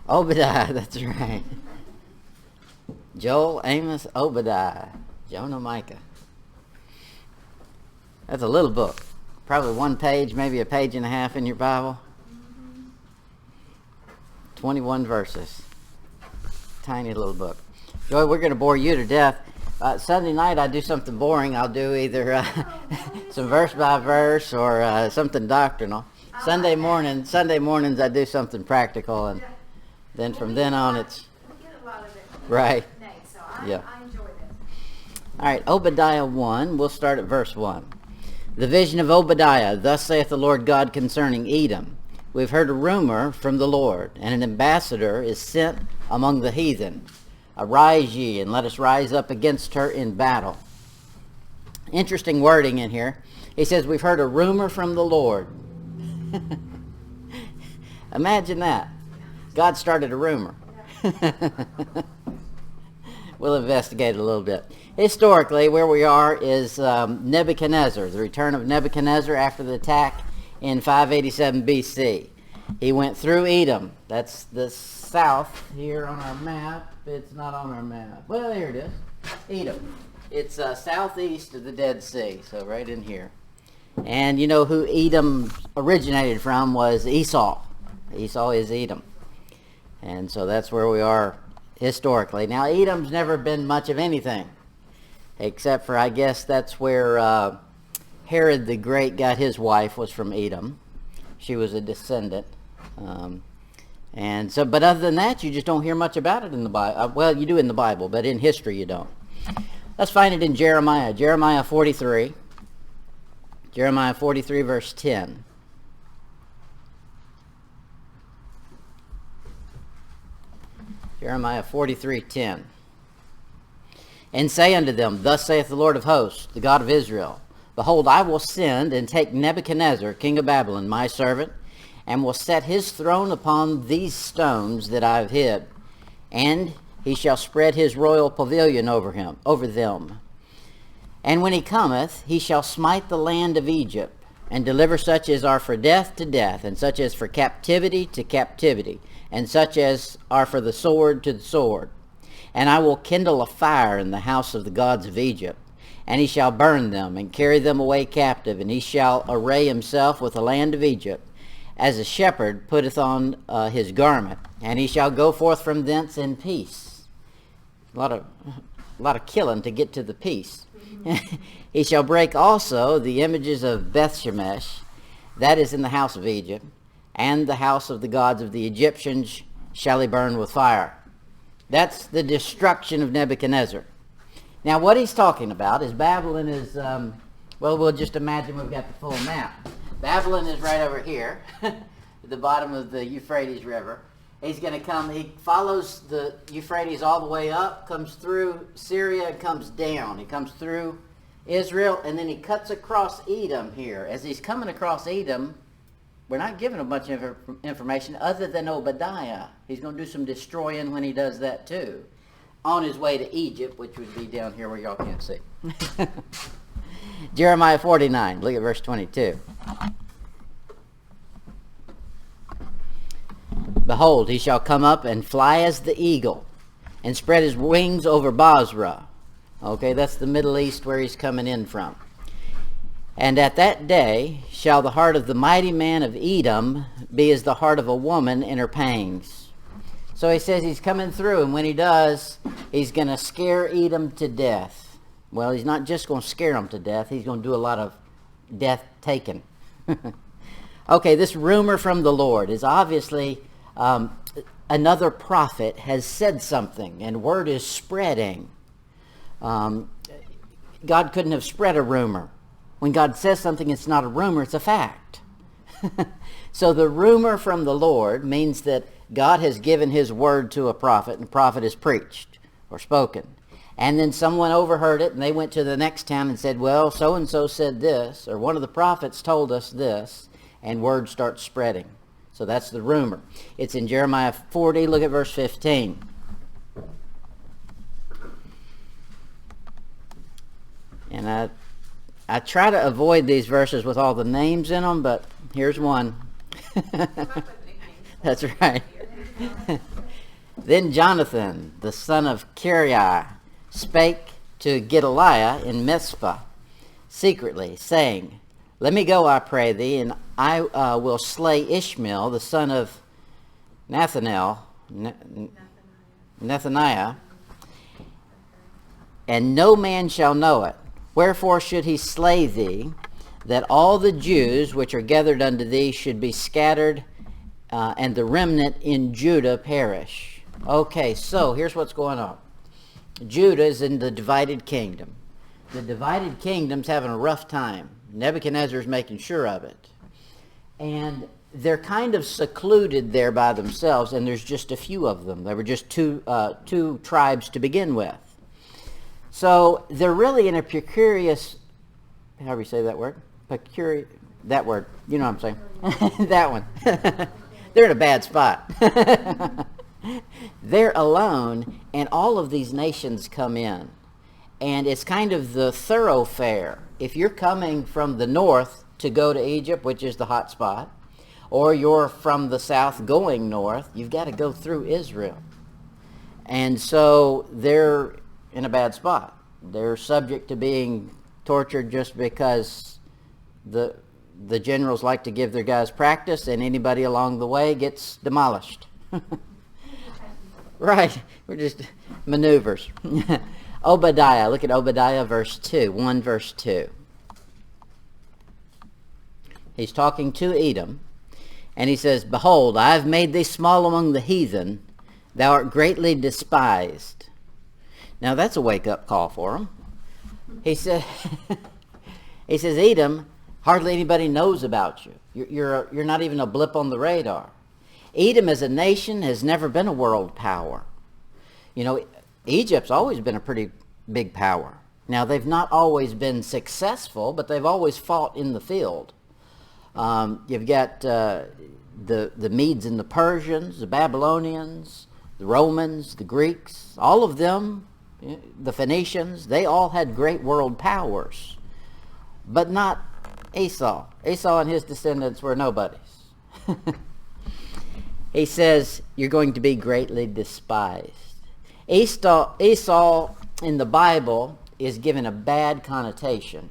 Obadiah, that's right. Joel, Amos, Obadiah, Jonah, Micah. That's a little book. Probably one page, maybe a page and a half in your Bible. 21 verses. Tiny little book. Joy, we're going to bore you to death. Sunday night I do something boring. I'll do either some verse by verse or something doctrinal. Sunday mornings I do something practical, and then from then on it's right. So Yeah. I enjoy this. All right, Obadiah 1. We'll start at verse 1. The vision of Obadiah. Thus saith the Lord God concerning Edom. We've heard a rumor from the Lord, and an ambassador is sent among the heathen. Arise ye, and let us rise up against her in battle. Interesting wording in here. He says, we've heard a rumor from the Lord. Imagine that. God started a rumor. We'll investigate it a little bit. Historically, where we are is Nebuchadnezzar, the return of Nebuchadnezzar after the attack in 587 BC. He went through Edom. That's the south here on our map. It's not on our map. Well, here it is. Edom. It's southeast of the Dead Sea, so right in here. And you know who Edom originated from was Esau. Esau is Edom. And so that's where we are historically. Now, Edom's never been much of anything, except for, I guess that's where Herod the Great got his wife, was from Edom. She was a descendant. And so, but other than that, you just don't hear much about it in the Bible. Well, you do in the Bible, but in history you don't. Let's find it in Jeremiah. Jeremiah 43. Jeremiah 43, verse 10. Jeremiah 43:10. And say unto them, Thus saith the Lord of hosts, the God of Israel, Behold, I will send and take Nebuchadnezzar, king of Babylon, my servant, and will set his throne upon these stones that I have hid, and he shall spread his royal pavilion over them. And when he cometh, he shall smite the land of Egypt, and deliver such as are for death to death, and such as for captivity to captivity, and such as are for the sword to the sword. And I will kindle a fire in the house of the gods of Egypt, and he shall burn them, and carry them away captive, and he shall array himself with the land of Egypt, as a shepherd putteth on his garment, and he shall go forth from thence in peace. A lot of killing to get to the peace. He shall break also the images of Bethshemesh, that is in the house of Egypt, and the house of the gods of the Egyptians shall he burn with fire. That's the destruction of Nebuchadnezzar. Now what he's talking about is Babylon is, well, we'll just imagine we've got the full map. Babylon is right over here, at the bottom of the Euphrates River. He's going to come, he follows the Euphrates all the way up, comes through Syria, comes down. He comes through Israel, and then he cuts across Edom here. As he's coming across Edom, we're not given a bunch of information other than Obadiah. He's going to do some destroying when he does that too, on his way to Egypt, which would be down here where y'all can't see. Jeremiah 49, look at verse 22. Behold, he shall come up and fly as the eagle, and spread his wings over Basra. Okay, that's the Middle East where he's coming in from. And at that day shall the heart of the mighty man of Edom be as the heart of a woman in her pangs. So he says he's coming through, and when he does, he's going to scare Edom to death. Well, he's not just going to scare them to death. He's going to do a lot of death taken. Okay, this rumor from the Lord is obviously another prophet has said something, and word is spreading. God couldn't have spread a rumor. When God says something, it's not a rumor, it's a fact. So the rumor from the Lord means that God has given his word to a prophet, and the prophet has preached or spoken. And then someone overheard it, and they went to the next town and said, well, so-and-so said this, or one of the prophets told us this, and word starts spreading. So that's the rumor. It's in Jeremiah 40. Look at verse 15. And I try to avoid these verses with all the names in them, but here's one. That's right. Then Jonathan, the son of Kareah, spake to Gedaliah in Mizpah secretly, saying, Let me go, I pray thee, and I will slay Ishmael, the son of Nethaniah, and no man shall know it. Wherefore should he slay thee, that all the Jews which are gathered unto thee should be scattered, and the remnant in Judah perish. Okay, so here's what's going on. Judah is in the divided kingdom. The divided kingdom's having a rough time. Nebuchadnezzar's making sure of it. And they're kind of secluded there by themselves, and there's just a few of them. There were just two tribes to begin with. So they're really in a precarious, however you say that word? That word. You know what I'm saying? That one. They're in a bad spot. They're alone, and all of these nations come in. And it's kind of the thoroughfare. If you're coming from the north to go to Egypt, which is the hot spot, or you're from the south going north, you've got to go through Israel. And so they're in a bad spot. They're subject to being tortured just because the generals like to give their guys practice, and anybody along the way gets demolished. Right. We're just maneuvers. Obadiah. Look at Obadiah verse 2. 1 verse 2. He's talking to Edom. And he says, Behold, I have made thee small among the heathen. Thou art greatly despised. Now that's a wake-up call for him. He says, Edom, hardly anybody knows about you. You're not even a blip on the radar. Edom as a nation has never been a world power. You know, Egypt's always been a pretty big power. Now, they've not always been successful, but they've always fought in the field. You've got the Medes and the Persians, the Babylonians, the Romans, the Greeks, all of them, the Phoenicians, they all had great world powers. But not Esau. Esau and his descendants were nobodies. He says, you're going to be greatly despised. Esau in the Bible is given a bad connotation.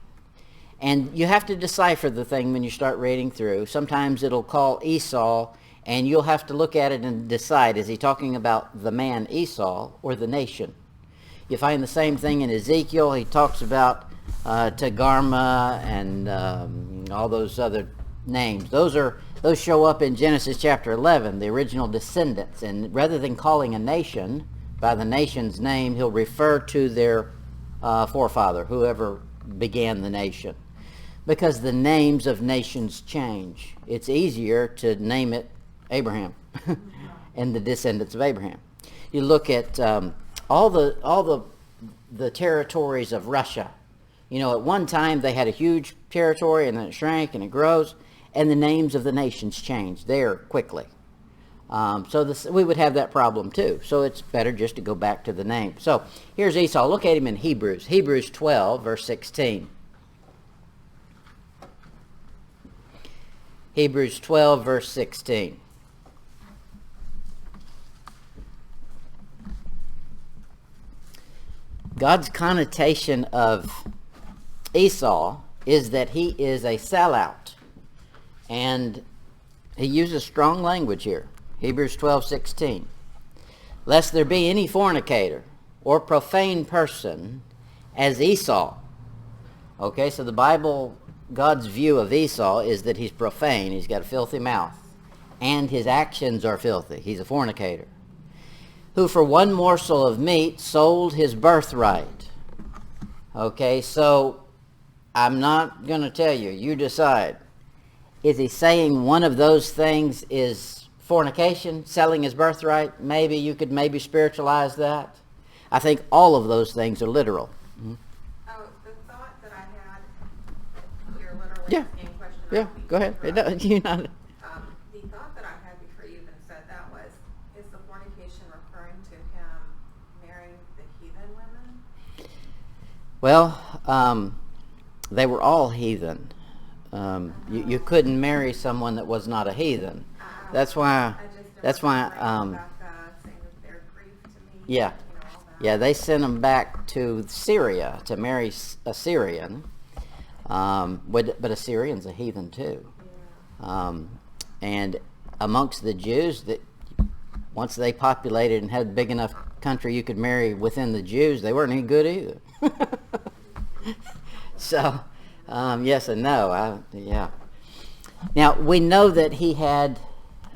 And you have to decipher the thing when you start reading through. Sometimes it'll call Esau, and you'll have to look at it and decide, is he talking about the man Esau or the nation? You find the same thing in Ezekiel. He talks about Tagarma and all those other names. Those show up in Genesis chapter 11, the original descendants. And rather than calling a nation by the nation's name, he'll refer to their forefather, whoever began the nation. Because the names of nations change. It's easier to name it Abraham and the descendants of Abraham. You look at all the territories of Russia. You know, at one time they had a huge territory, and then it shrank and it grows, and the names of the nations change there quickly. We would have that problem too. So it's better just to go back to the name. So here's Esau. Look at him in Hebrews. Hebrews 12, verse 16. Hebrews 12, verse 16. God's connotation of Esau is that he is a sellout. And he uses strong language here. Hebrews 12:16. Lest there be any fornicator or profane person as Esau. Okay, so the Bible, God's view of Esau is that he's profane. He's got a filthy mouth. And his actions are filthy. He's a fornicator. Who for one morsel of meat sold his birthright. Okay, so I'm not going to tell you. You decide. Is he saying one of those things is fornication, selling his birthright? Maybe you could spiritualize that. I think all of those things are literal. Mm-hmm. Oh, the thought that I had, you're literally Yeah. asking a question. Yeah, go ahead. The thought that I had before you even said that was, is the fornication referring to him marrying the heathen women? Well, they were all heathen. You couldn't marry someone that was not a heathen. That's why. I just That's why, saying that they're grief to me. yeah. All that. Yeah, they sent them back to Syria to marry a Syrian. But a Syrian's a heathen too. Yeah. And amongst the Jews, that once they populated and had a big enough country you could marry within the Jews, they weren't any good either. So, yes and no. Yeah. Now, we know that he had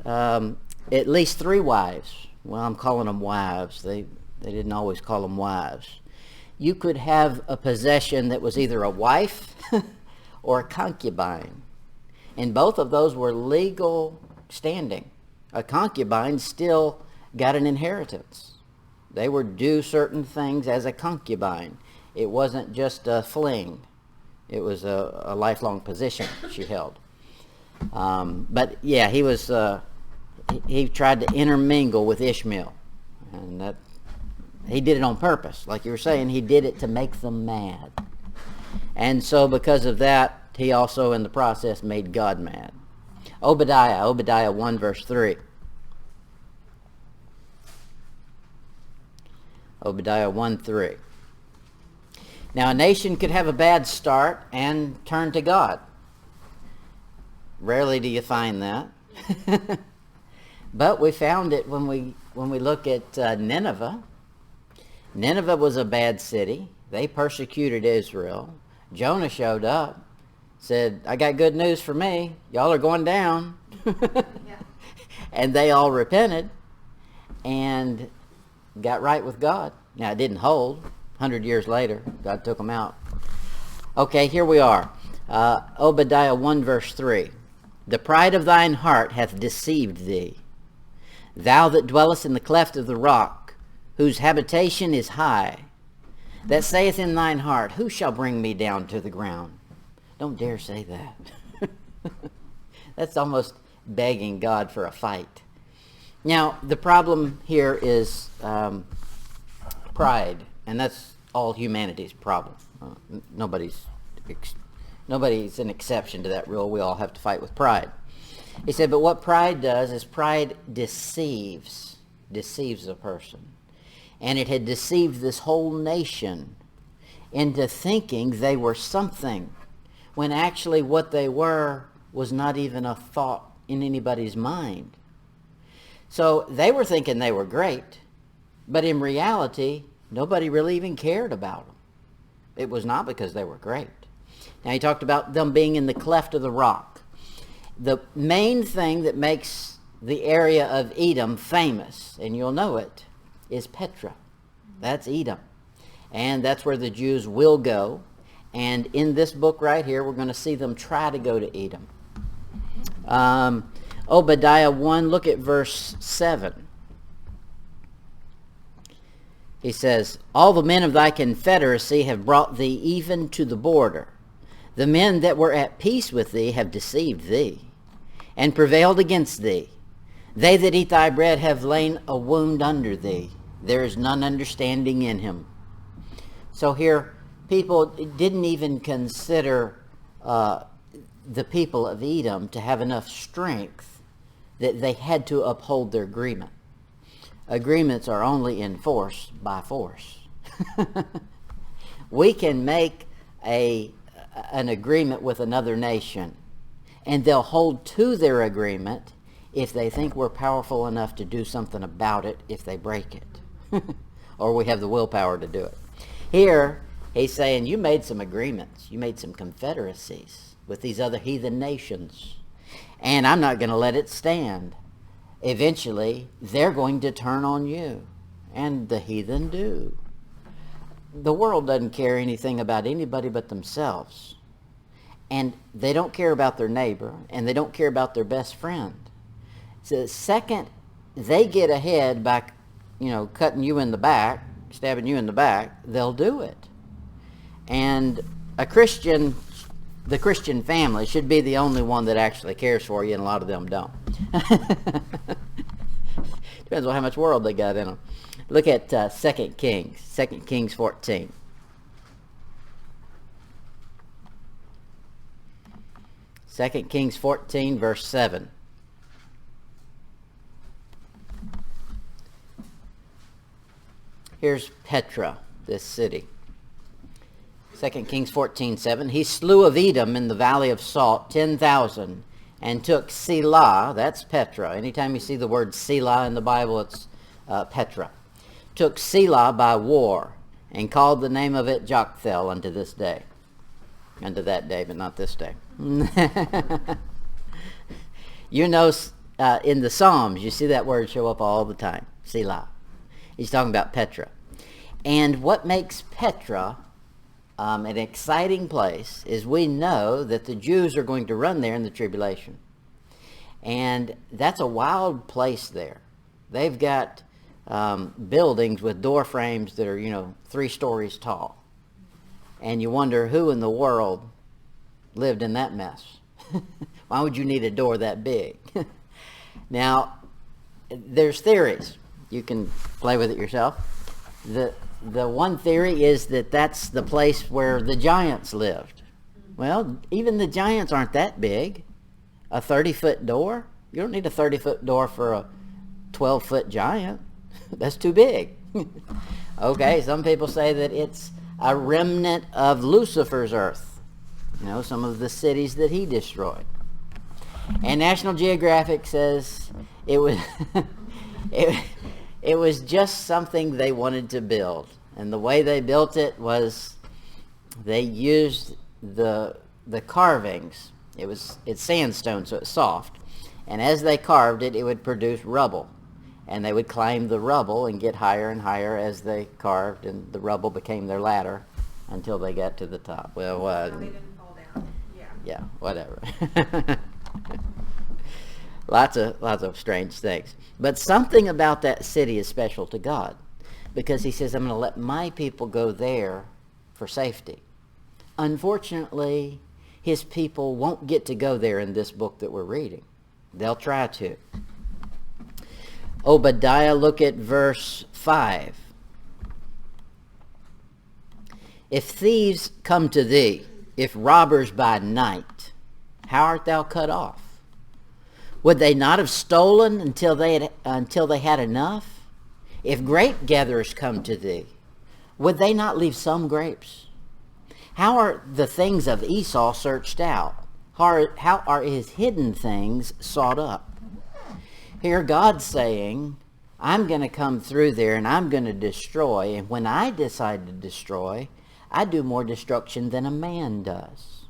at least 3 wives. Well, I'm calling them wives. They didn't always call them wives. You could have a possession that was either a wife or a concubine. And both of those were legal standing. A concubine still got an inheritance. They were due certain things as a concubine. It wasn't just a fling. It was a lifelong position she held. But yeah, he tried to intermingle with Ishmael. And that he did it on purpose. Like you were saying, he did it to make them mad. And so because of that, he also in the process made God mad. Obadiah 1 verse 3. Obadiah 1:3. Now a nation could have a bad start and turn to God. Rarely do you find that. But we found it when we look at Nineveh. Nineveh was a bad city. They persecuted Israel. Jonah showed up, said, I got good news for me. Y'all are going down. Yeah. And they all repented and got right with God. Now, it didn't hold. 100 years later, God took them out. Okay, here we are. Obadiah 1 verse 3. The pride of thine heart hath deceived thee. Thou that dwellest in the cleft of the rock, whose habitation is high, that saith in thine heart, who shall bring me down to the ground? Don't dare say that. That's almost begging God for a fight. Now, the problem here is pride, and that's all humanity's problem. Nobody's an exception to that rule. We all have to fight with pride. He said, but what pride does is pride deceives a person. And it had deceived this whole nation into thinking they were something, when actually what they were was not even a thought in anybody's mind. So they were thinking they were great, but in reality, nobody really even cared about them. It was not because they were great. Now he talked about them being in the cleft of the rock. The main thing that makes the area of Edom famous, and you'll know it, is Petra. That's Edom. And that's where the Jews will go. And in this book right here, we're going to see them try to go to Edom. Obadiah 1, look at verse 7. He says, all the men of thy confederacy have brought thee even to the border. The men that were at peace with thee have deceived thee, and prevailed against thee. They that eat thy bread have lain a wound under thee. There is none understanding in him. So here, people didn't even consider the people of Edom to have enough strength that they had to uphold their agreement. Agreements are only enforced by force. We can make an agreement with another nation, and they'll hold to their agreement if they think we're powerful enough to do something about it if they break it. Or we have the willpower to do it. Here, he's saying, you made some agreements. You made some confederacies with these other heathen nations. And I'm not going to let it stand. Eventually, they're going to turn on you. And the heathen do. The world doesn't care anything about anybody but themselves. And they don't care about their neighbor, and they don't care about their best friend. So the second they get ahead by, cutting you in the back, stabbing you in the back, they'll do it. And the Christian family should be the only one that actually cares for you, and a lot of them don't. Depends on how much world they got in them. Look at 2 Kings 14. 2 Kings 14, verse 7. Here's Petra, this city. 2 Kings 14:7. He slew of Edom in the valley of Salt 10,000 and took Selah, that's Petra. Anytime you see the word Selah in the Bible, it's Petra. Took Selah by war and called the name of it Jokthel unto this day. Unto that day, but not this day. You know, in the Psalms, you see that word show up all the time, Selah. He's talking about Petra. And what makes Petra an exciting place is we know that the Jews are going to run there in the tribulation. And that's a wild place there. They've got buildings with door frames that are, 3 stories tall. And you wonder who in the world lived in that mess. Why would you need a door that big? Now, there's theories. You can play with it yourself. The one theory is that that's the place where the giants lived. Well, even the giants aren't that big. A 30-foot door? You don't need a 30-foot door for a 12-foot giant. That's too big. Okay, some people say that it's a remnant of Lucifer's earth. Some of the cities that he destroyed. And National Geographic says it was it was just something they wanted to build. And the way they built it was they used the carvings. It's sandstone, so it's soft. And as they carved it, it would produce rubble. And they would climb the rubble and get higher and higher as they carved, and the rubble became their ladder until they got to the top. Well, So they didn't fall down. yeah, whatever. Lots of strange things. But something about that city is special to God, because he says, I'm going to let my people go there for safety. Unfortunately, his people won't get to go there in this book that we're reading. They'll try to. Obadiah, look at verse 5. If thieves come to thee, if robbers by night, how art thou cut off? Would they not have stolen until they had enough? If grape gatherers come to thee, would they not leave some grapes? How are the things of Esau searched out? How are his hidden things sought up? Here God's saying, I'm going to come through there and I'm going to destroy. And when I decide to destroy, I do more destruction than a man does.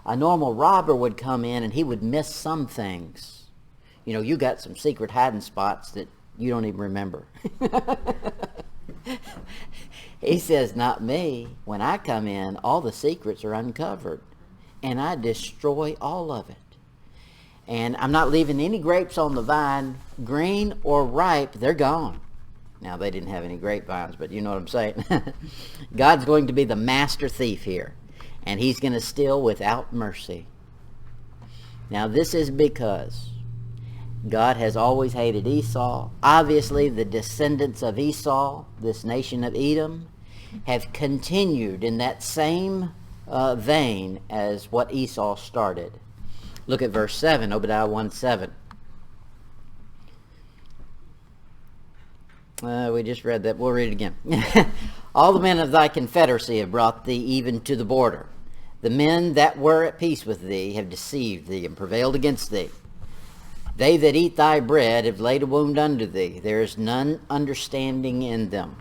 A normal robber would come in and he would miss some things. You got some secret hiding spots that you don't even remember. He says, not me. When I come in, all the secrets are uncovered. And I destroy all of it. And I'm not leaving any grapes on the vine, green or ripe, they're gone. Now, they didn't have any grapevines, but you know what I'm saying. God's going to be the master thief here. And he's going to steal without mercy. Now, this is because God has always hated Esau. Obviously, the descendants of Esau, this nation of Edom, have continued in that same vein as what Esau started. Look at verse 7, Obadiah 1:7. We just read that. We'll read it again. All the men of thy confederacy have brought thee even to the border. The men that were at peace with thee have deceived thee and prevailed against thee. They that eat thy bread have laid a wound unto thee. There is none understanding in them.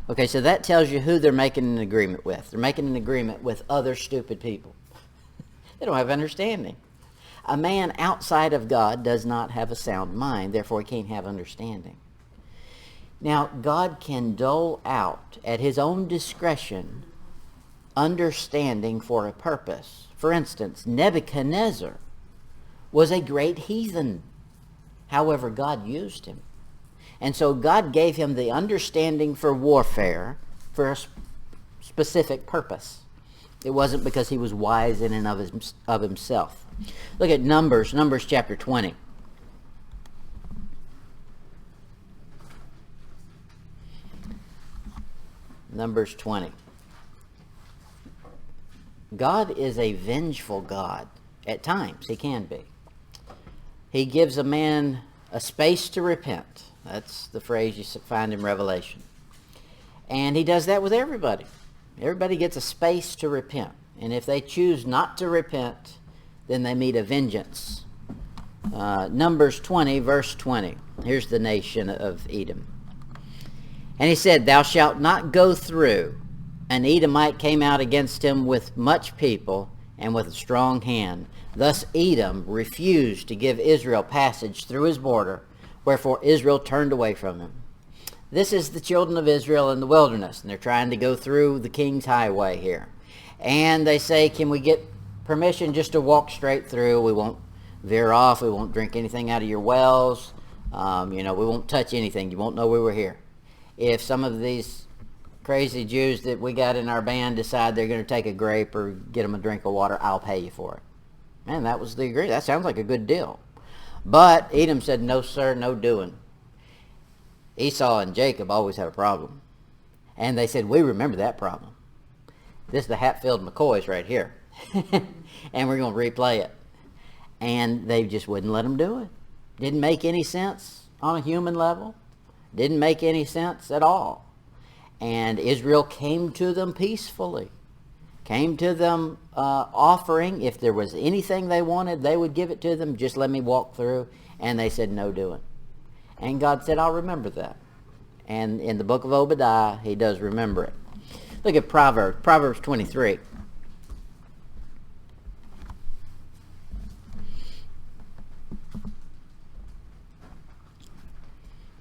Okay, so that tells you who they're making an agreement with. They're making an agreement with other stupid people. They don't have understanding. A man outside of God does not have a sound mind, therefore he can't have understanding. Now, God can dole out at his own discretion understanding for a purpose. For instance, Nebuchadnezzar was a great heathen. However, God used him. And so God gave him the understanding for warfare for a specific purpose. It wasn't because he was wise in and of himself. Look at Numbers chapter 20. Numbers 20. God is a vengeful God. At times, he can be. He gives a man a space to repent. That's the phrase you find in Revelation. And he does that with everybody. Everybody gets a space to repent. And if they choose not to repent, then they meet a vengeance. Numbers 20, verse 20. Here's the nation of Edom. And he said, thou shalt not go through. An Edomite came out against him with much people and with a strong hand. Thus Edom refused to give Israel passage through his border, wherefore Israel turned away from him. This is the children of Israel in the wilderness, and they're trying to go through the king's highway here. And they say, can we get permission just to walk straight through? We won't veer off. We won't drink anything out of your wells. We won't touch anything. You won't know we were here. If some of these crazy Jews that we got in our band decide they're going to take a grape or get them a drink of water, I'll pay you for it. Man, that was the agreement. That sounds like a good deal. But Edom said, no, sir, no doing. Esau and Jacob always had a problem. And they said, we remember that problem. This is the Hatfield McCoys right here. And we're going to replay it. And they just wouldn't let them do it. Didn't make any sense on a human level. Didn't make any sense at all. And Israel came to them peacefully. Came to them offering. If there was anything they wanted, they would give it to them. Just let me walk through. And they said, no doing. And God said, I'll remember that. And in the book of Obadiah, he does remember it. Look at Proverbs 23.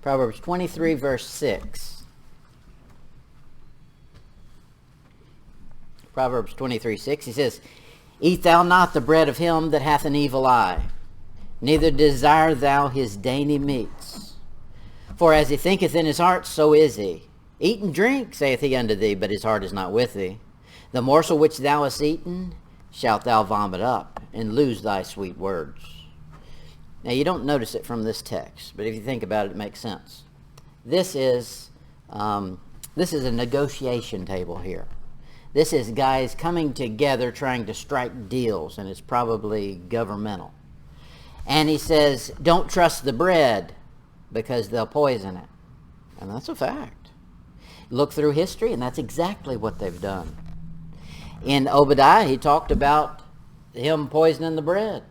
Proverbs 23, verse 6. Proverbs 23, 6. He says, eat thou not the bread of him that hath an evil eye, neither desire thou his dainty meats. For as he thinketh in his heart, so is he. Eat and drink, saith he unto thee, but his heart is not with thee. The morsel which thou hast eaten shalt thou vomit up, and lose thy sweet words. Now, you don't notice it from this text, but if you think about it, it makes sense. This is a negotiation table here. This is guys coming together trying to strike deals, and it's probably governmental. And he says, don't trust the bread because they'll poison it. And that's a fact. Look through history, and that's exactly what they've done. In Obadiah, he talked about him poisoning the bread.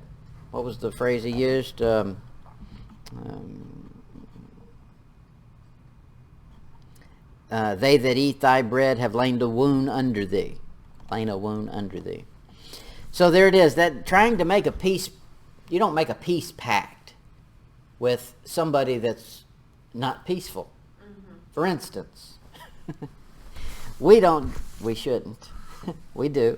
What was the phrase he used? They that eat thy bread have lain a wound under thee. Lain a wound under thee. So there it is. That trying to make a peace, you don't make a peace pact with somebody that's not peaceful. Mm-hmm. For instance, we shouldn't. We do.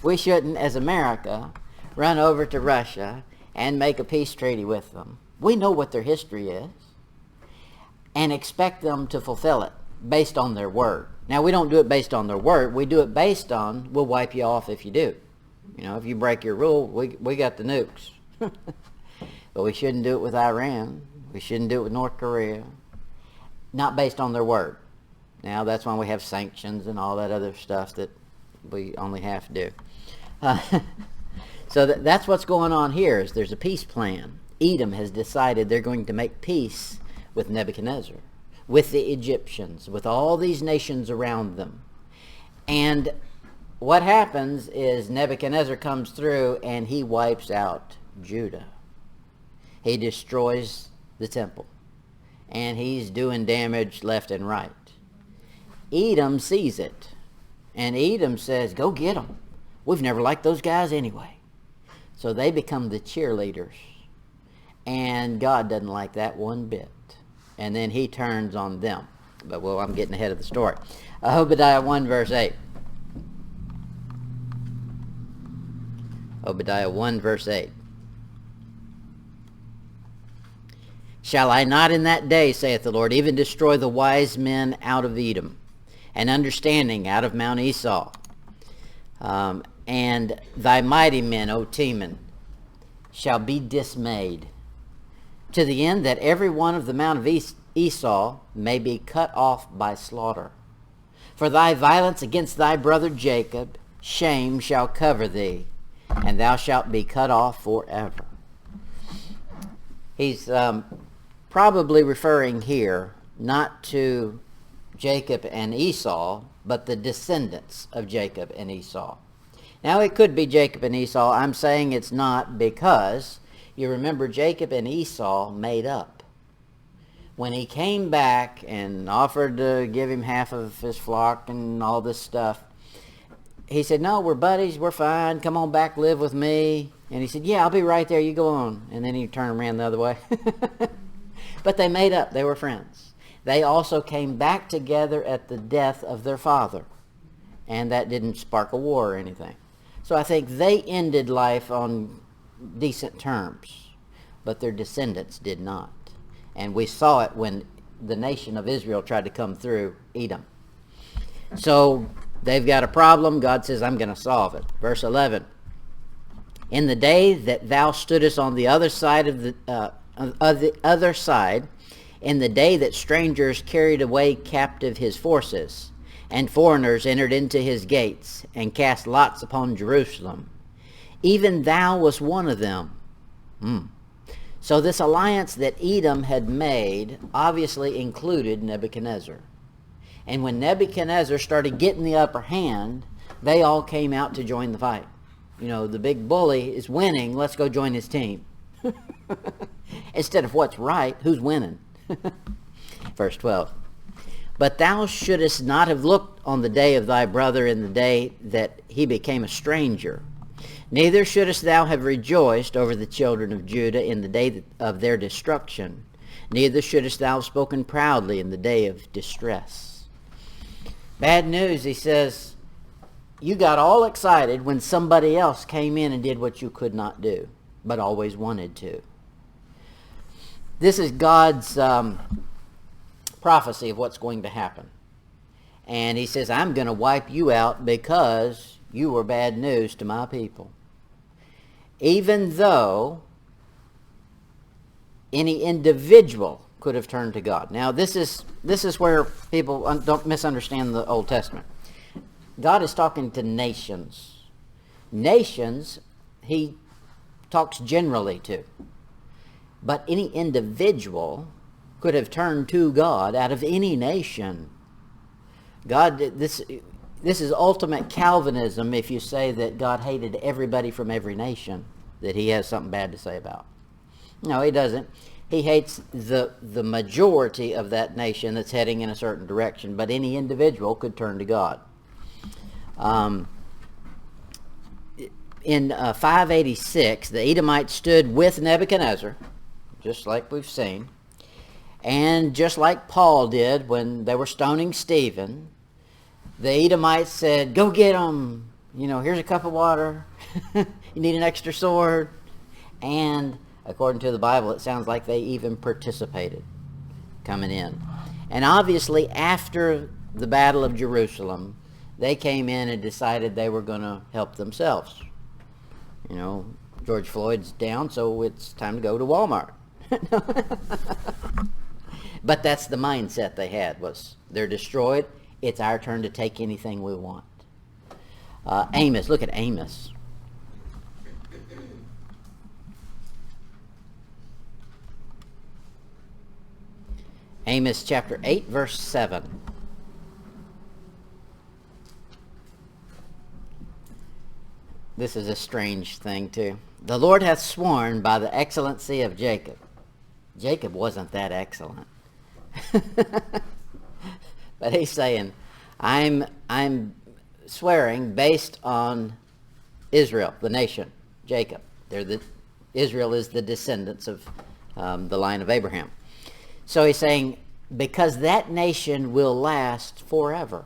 We shouldn't, as America, run over to Russia and make a peace treaty with them. We know what their history is and expect them to fulfill it based on their word. Now, we don't do it based on their word. We do it based on, we'll wipe you off if you do. If you break your rule, we got the nukes. But we shouldn't do it with Iran. We shouldn't do it with North Korea. Not based on their word. Now, that's why we have sanctions and all that other stuff that we only half do. So that's what's going on here, is there's a peace plan. Edom has decided they're going to make peace with Nebuchadnezzar, with the Egyptians, with all these nations around them. And what happens is Nebuchadnezzar comes through and he wipes out Judah. He destroys the temple. And he's doing damage left and right. Edom sees it. And Edom says, go get them. We've never liked those guys anyway. So they become the cheerleaders. And God doesn't like that one bit. And then he turns on them. But, I'm getting ahead of the story. Obadiah 1, verse 8. Obadiah 1, verse 8. Shall I not in that day, saith the Lord, even destroy the wise men out of Edom, and understanding out of Mount Esau, and thy mighty men, O Teman, shall be dismayed, to the end that every one of the Mount of Esau may be cut off by slaughter. For thy violence against thy brother Jacob, shame shall cover thee, and thou shalt be cut off forever. He's probably referring here not to Jacob and Esau, but the descendants of Jacob and Esau. Now it could be Jacob and Esau. I'm saying it's not, because you remember Jacob and Esau made up. When he came back and offered to give him half of his flock and all this stuff, he said, no, we're buddies, we're fine, come on back, live with me. And he said, yeah, I'll be right there, you go on. And then he turned and ran the other way. But they made up, they were friends. They also came back together at the death of their father. And that didn't spark a war or anything. So I think they ended life on decent terms, but their descendants did not. And we saw it when the nation of Israel tried to come through Edom. So they've got a problem. God says, I'm going to solve it. Verse 11. In the day that thou stoodest on the other side of the other side, in the day that strangers carried away captive his forces, and foreigners entered into his gates, and cast lots upon Jerusalem, even thou was one of them. So this alliance that Edom had made obviously included Nebuchadnezzar. And when Nebuchadnezzar started getting the upper hand, they all came out to join the fight. You know, the big bully is winning, let's go join his team. Instead of what's right, who's winning? Verse 12. But thou shouldest not have looked on the day of thy brother in the day that he became a stranger. Neither shouldest thou have rejoiced over the children of Judah in the day of their destruction. Neither shouldest thou have spoken proudly in the day of distress. Bad news, he says, you got all excited when somebody else came in and did what you could not do, but always wanted to. This is God's prophecy of what's going to happen. And he says, I'm going to wipe you out because you were bad news to my people. Even though any individual could have turned to God. Now this is where people don't misunderstand the Old Testament. God is talking to nations. Nations, he talks generally to. But any individual could have turned to God out of any nation. God, this is ultimate Calvinism if you say that God hated everybody from every nation that he has something bad to say about. No, he doesn't. He hates the majority of that nation that's heading in a certain direction, but any individual could turn to God. In 586, the Edomites stood with Nebuchadnezzar, just like we've seen, and just like Paul did when they were stoning Stephen. The Edomites said, go get him. You know, here's a cup of water. You need an extra sword. And according to the Bible, it sounds like they even participated coming in. And obviously, after the Battle of Jerusalem, they came in and decided they were going to help themselves. You know, George Floyd's down, so it's time to go to Walmart. But that's the mindset they had, was they're destroyed. It's our turn to take anything we want. Amos, look at Amos. Amos chapter 8, verse 7. This is a strange thing too. The Lord hath sworn by the excellency of Jacob. Jacob wasn't that excellent. But he's saying, I'm swearing based on Israel, the nation, Jacob. Israel is the descendants of the line of Abraham. So he's saying, because that nation will last forever.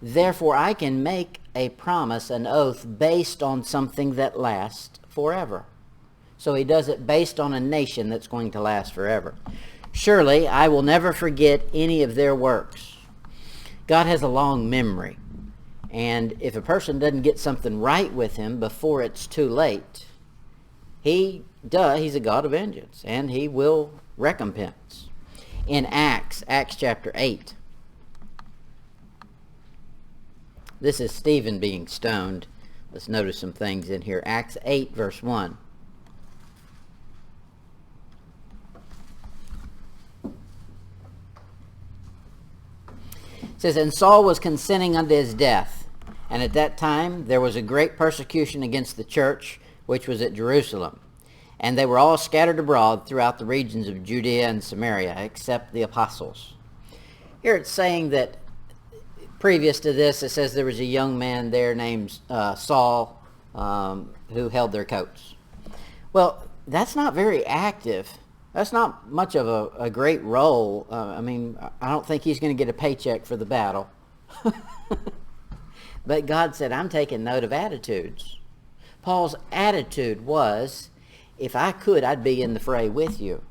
Therefore, I can make a promise, an oath, based on something that lasts forever. So he does it based on a nation that's going to last forever. Surely, I will never forget any of their works. God has a long memory. And if a person doesn't get something right with him before it's too late, he's a God of vengeance, and he will recompense. In Acts chapter 8, this is Stephen being stoned. Let's notice some things in here. Acts 8, verse 1. It says, and Saul was consenting unto his death. And at that time there was a great persecution against the church, which was at Jerusalem. And they were all scattered abroad throughout the regions of Judea and Samaria, except the apostles. Here it's saying that previous to this, it says there was a young man there named Saul who held their coats. Well, that's not very active. That's not much of a great role. I don't think he's going to get a paycheck for the battle. But God said, I'm taking note of attitudes. Paul's attitude was, if I could, I'd be in the fray with you.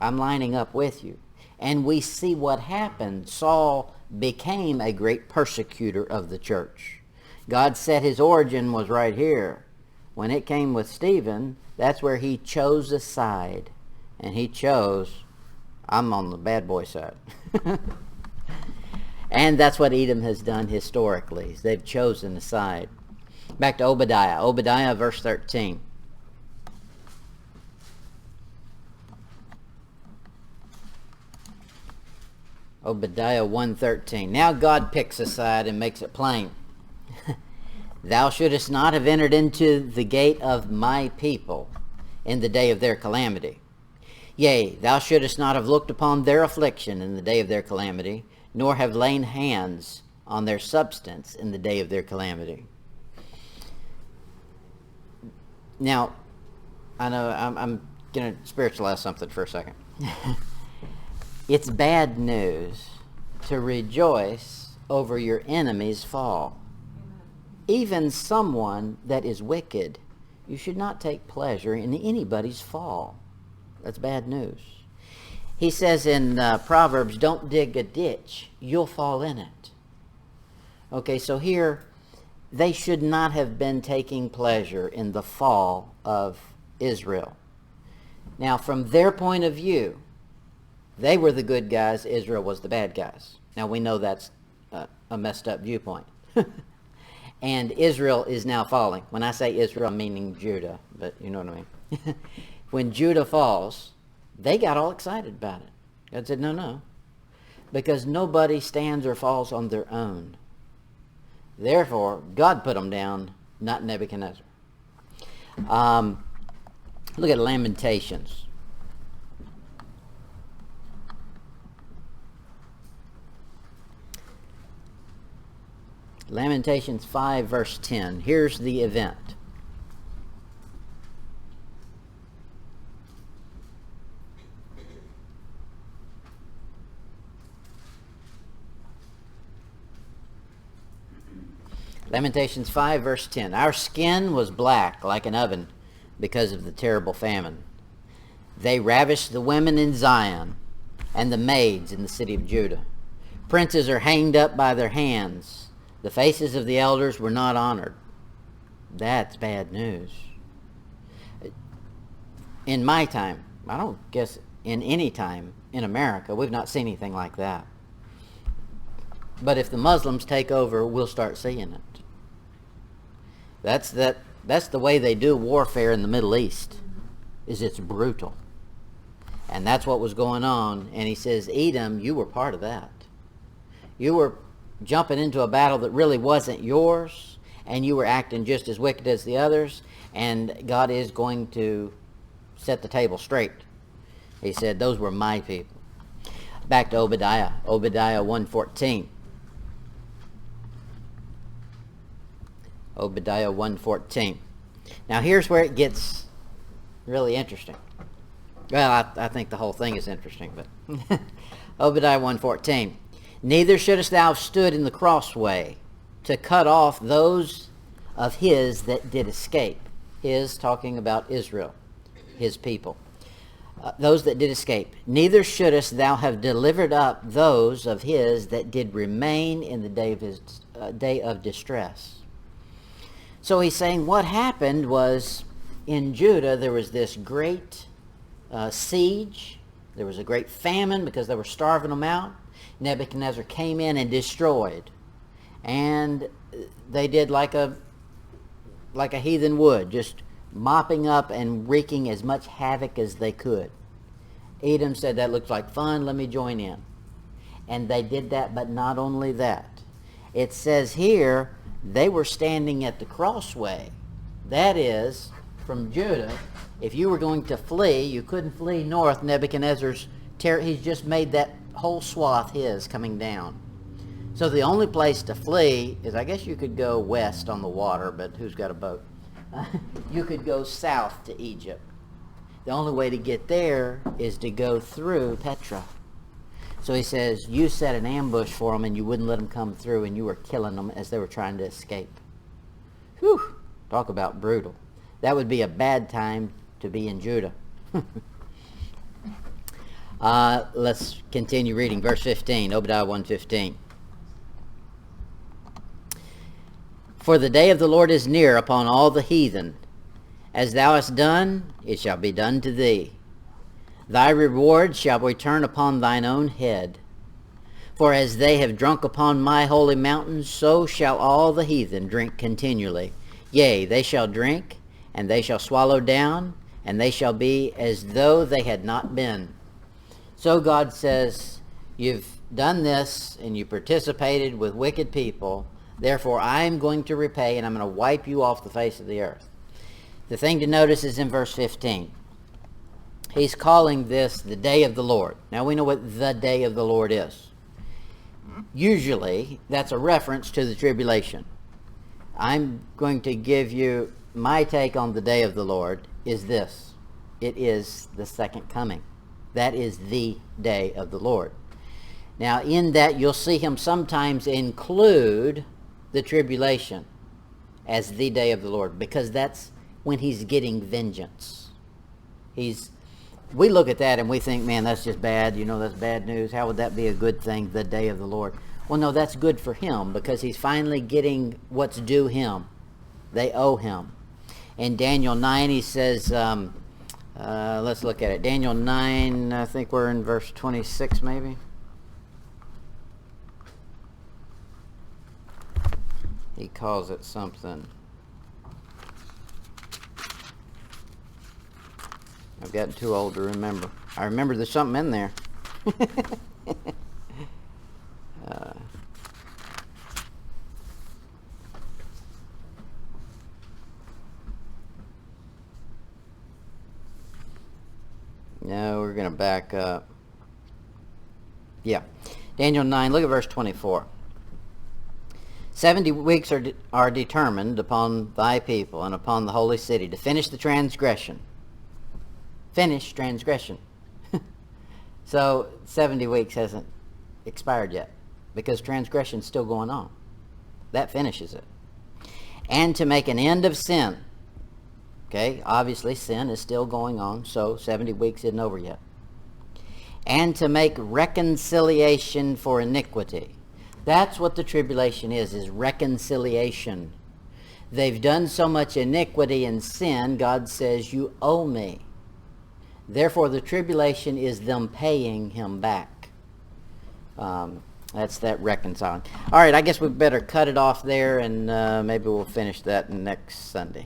I'm lining up with you. And we see what happened. Saul became a great persecutor of the church. God said his origin was right here. When it came with Stephen, that's where he chose a side. And he chose, I'm on the bad boy side. And that's what Edom has done historically. They've chosen a side. Back to Obadiah. Obadiah, verse 13. Obadiah 1:13. Now God picks a side and makes it plain. Thou shouldest not have entered into the gate of my people in the day of their calamity. Yea, thou shouldest not have looked upon their affliction in the day of their calamity, nor have lain hands on their substance in the day of their calamity. Now, I know I'm going to spiritualize something for a second. It's bad news to rejoice over your enemy's fall. Even someone that is wicked, you should not take pleasure in anybody's fall. That's bad news. He says in Proverbs, don't dig a ditch, you'll fall in it. Okay, so here, they should not have been taking pleasure in the fall of Israel. Now, from their point of view, they were the good guys, Israel was the bad guys. Now, we know that's a messed up viewpoint. And Israel is now falling. When I say Israel, I'm meaning Judah, but you know what I mean. When Judah falls, they got all excited about it. God said, no. Because nobody stands or falls on their own. Therefore, God put them down, not Nebuchadnezzar. Look at Lamentations. Lamentations 5, verse 10. Here's the event. Lamentations 5, verse 10. Our skin was black like an oven because of the terrible famine. They ravished the women in Zion and the maids in the city of Judah. Princes are hanged up by their hands. The faces of the elders were not honored. That's bad news. In my time, I don't guess in any time in America, we've not seen anything like that. But if the Muslims take over, we'll start seeing it. That's the way they do warfare in the Middle East, is it's brutal. And that's what was going on. And he says, Edom, you were part of that. You were jumping into a battle that really wasn't yours, and you were acting just as wicked as the others, and God is going to set the table straight. He said, those were my people. Back to Obadiah. Obadiah 1:14. Obadiah 1:14. Now here's where it gets really interesting. Well, I think the whole thing is interesting, but Obadiah 1:14. Neither shouldest thou have stood in the crossway to cut off those of his that did escape. His, talking about Israel, his people. Those that did escape. Neither shouldest thou have delivered up those of his that did remain in the day of his day of distress. So he's saying what happened was in Judah there was this great siege. There was a great famine because they were starving them out. Nebuchadnezzar came in and destroyed. And they did like a heathen would, just mopping up and wreaking as much havoc as they could. Edom said, that looks like fun, let me join in. And they did that, but not only that. It says here, they were standing at the crossway. That is, from Judah, if you were going to flee, you couldn't flee north. Nebuchadnezzar's he's just made that whole swath his coming down. So the only place to flee is, I guess you could go west on the water, but who's got a boat? You could go south to Egypt. The only way to get there is to go through Petra. So he says, you set an ambush for them and you wouldn't let them come through, and you were killing them as they were trying to escape. Whew! Talk about brutal. That would be a bad time to be in Judah. Let's continue reading verse 15, Obadiah 1:15. For the day of the Lord is near upon all the heathen. As thou hast done, it shall be done to thee. Thy reward shall return upon thine own head. For as they have drunk upon my holy mountain, so shall all the heathen drink continually. Yea, they shall drink, and they shall swallow down, and they shall be as though they had not been. So God says, you've done this, and you participated with wicked people. Therefore, I'm going to repay, and I'm going to wipe you off the face of the earth. The thing to notice is in verse 15. He's calling this the day of the Lord. Now, we know what the day of the Lord is. Usually, that's a reference to the tribulation. I'm going to give you my take on the day of the Lord is this. It is the second coming. That is the day of the Lord. Now, in that, you'll see him sometimes include the tribulation as the day of the Lord, because that's when he's getting vengeance. We look at that and we think, man, that's just bad. That's bad news. How would that be a good thing, the day of the Lord? Well, no, that's good for him, because he's finally getting what's due him. They owe him. In Daniel 9, he says, let's look at it. Daniel 9, I think we're in verse 26 maybe. He calls it something. I've gotten too old to remember. I remember there's something in there. No, we're going to back up. Yeah. Daniel 9, look at verse 24. 70 weeks are determined upon thy people and upon the holy city to finish the transgression. Finish transgression. So 70 weeks hasn't expired yet, because transgression's still going on. That finishes it. And to make an end of sin. Okay, obviously sin is still going on, so 70 weeks isn't over yet. And to make reconciliation for iniquity. That's what the tribulation is reconciliation. They've done so much iniquity and sin, God says, you owe me. Therefore, the tribulation is them paying him back. That's that reconciling. All right, I guess we better cut it off there, and maybe we'll finish that next Sunday.